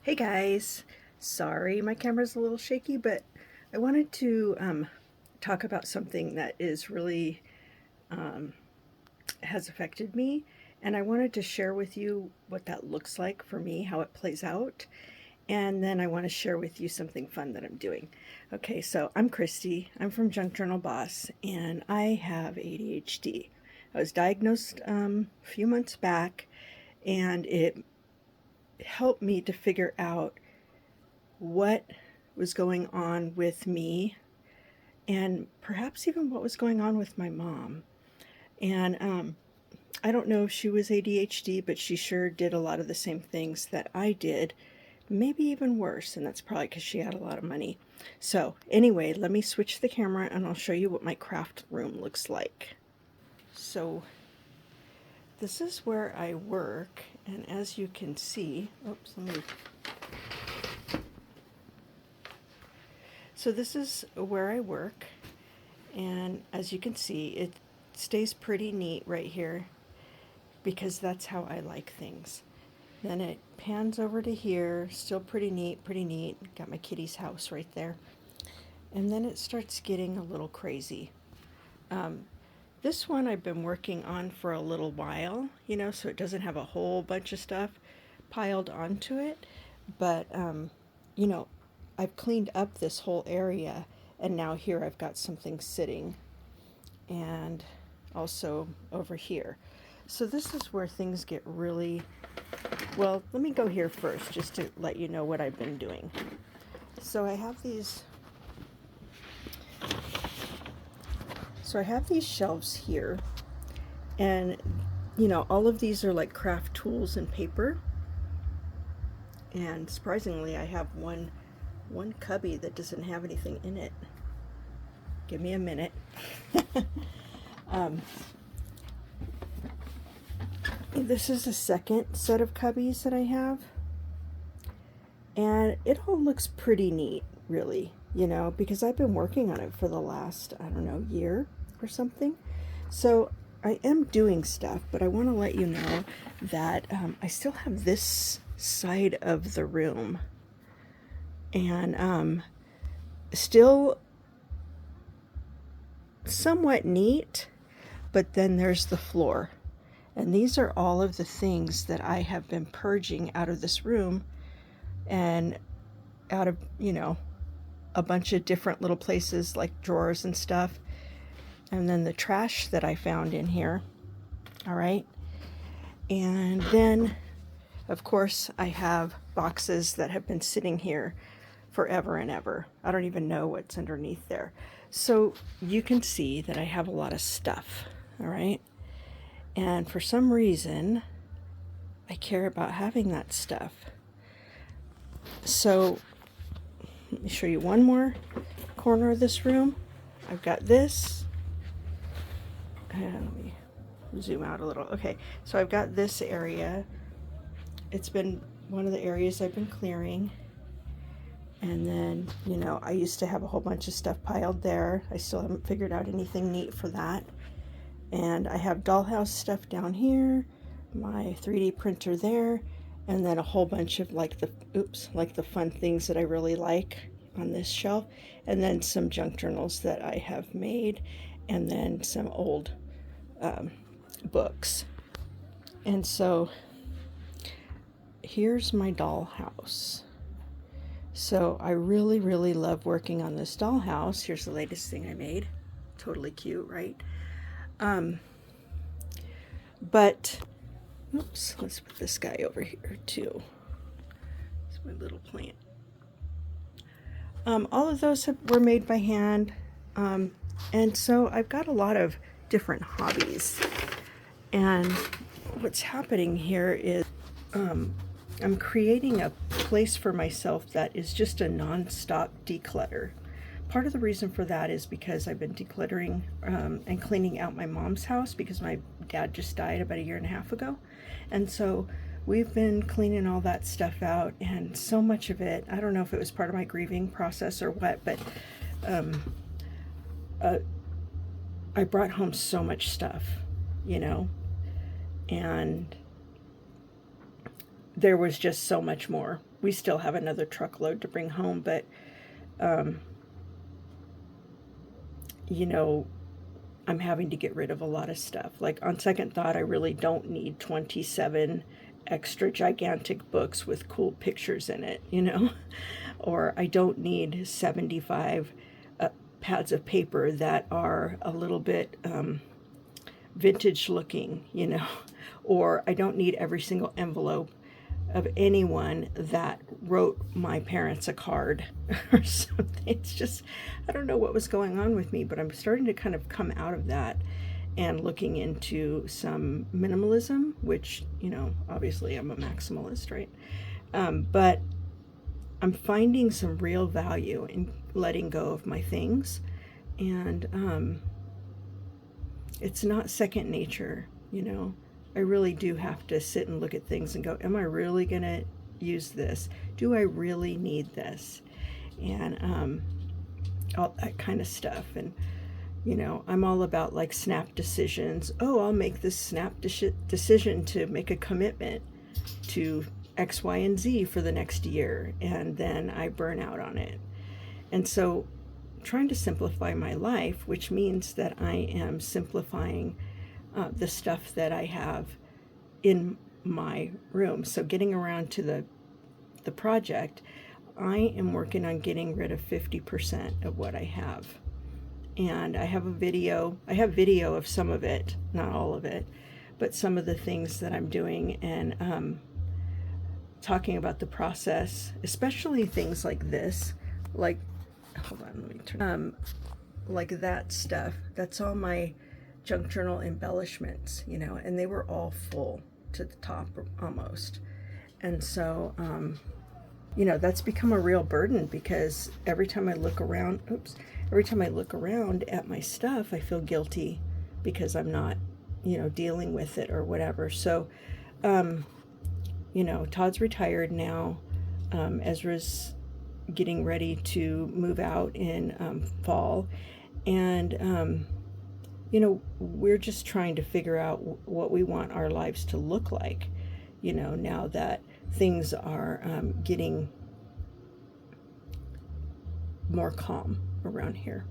Hey guys, sorry my camera's a little shaky, but I wanted to talk about something that is really um, has affected me, and I wanted to share with you what that looks like for me, how it plays out, and then I want to share with you something fun that I'm doing. Okay, so I'm Christy. I'm from Junk Journal Boss, and I have ADHD. I was diagnosed a few months back, and it helped me to figure out what was going on with me and perhaps even what was going on with my mom. And I don't know if she was ADHD, but she sure did a lot of the same things that I did, maybe even worse. And that's probably because she had a lot of money. So, anyway, let me switch the camera and I'll show you what my craft room looks like. So, this is where I work. And as you can see, oops, let me. So, this is where I work. And as you can see, it stays pretty neat right here because that's how I like things. Then it pans over to here, still pretty neat, pretty neat. Got my kitty's house right there. And then it starts getting a little crazy. Um, this one I've been working on for a little while, so it doesn't have a whole bunch of stuff piled onto it. But, you know, I've cleaned up this whole area, and now here I've got something sitting, and also over here. So this is where things get really, well, let me go here first just to let you know what I've been doing. So I have these shelves here, and all of these are like craft tools and paper. And surprisingly, I have one cubby that doesn't have anything in it. Give me a minute. This is the second set of cubbies that I have, and it all looks pretty neat, really, because I've been working on it for the last, I don't know, year or something. So I am doing stuff, but I want to let you know that I still have this side of the room, and still somewhat neat, but then there's the floor. And these are all of the things that I have been purging out of this room and out of, a bunch of different little places like drawers and stuff. And then the trash that I found in here. All right. And then, of course, I have boxes that have been sitting here forever and ever. I don't even know what's underneath there. So you can see that I have a lot of stuff. All right. And for some reason, I care about having that stuff. So let me show you one more corner of this room. I've got this. And let me zoom out a little. Okay, so I've got this area. It's been one of the areas I've been clearing. And then, I used to have a whole bunch of stuff piled there. I still haven't figured out anything neat for that. And I have dollhouse stuff down here, my 3D printer there, and then a whole bunch of like the fun things that I really like on this shelf, and then some junk journals that I have made, and then some old books. And so here's my dollhouse. So I really, really love working on this dollhouse. Here's the latest thing I made. Totally cute, right? But, oops, let's put this guy over here too. It's my little plant. All of those were made by hand. And so I've got a lot of different hobbies. And what's happening here is I'm creating a place for myself that is just a non-stop declutter. Part of the reason for that is because I've been decluttering and cleaning out my mom's house because my dad just died about a year and a half ago. And so we've been cleaning all that stuff out, and so much of it, I don't know if it was part of my grieving process or what, but I brought home so much stuff, and there was just so much more. we still have another truckload to bring home, but you know, I'm having to get rid of a lot of stuff. Like, on second thought, I really don't need 27 extra gigantic books with cool pictures in it, you know? Or I don't need 75 pads of paper that are a little bit vintage looking, you know? Or I don't need every single envelope of anyone that wrote my parents a card or something. It's just, I don't know what was going on with me, but I'm starting to kind of come out of that and looking into some minimalism, which, you know, obviously I'm a maximalist, right? But I'm finding some real value in letting go of my things. And it's not second nature, you know. I really do have to sit and look at things and go, am I really going to use this? Do I really need this? And all that kind of stuff. And, you know, I'm all about like snap decisions. Oh, I'll make this snap decision to make a commitment to X, Y, and Z for the next year. And then I burn out on it. And so trying to simplify my life, which means that I am simplifying the stuff that I have in my room. So getting around to the project, I am working on getting rid of 50% of what I have. And I have video of some of it, not all of it, but some of the things that I'm doing, and talking about the process, especially things like this, like, hold on, let me turn, like that stuff. That's all my junk journal embellishments, you know, and they were all full to the top almost. And so, you know, that's become a real burden, because every time I look around, every time I look around at my stuff, I feel guilty because I'm not, you know, dealing with it or whatever. So, you know, Todd's retired now. Ezra's getting ready to move out in fall. And, you know, we're just trying to figure out what we want our lives to look like, you know, now that things are getting more calm around here.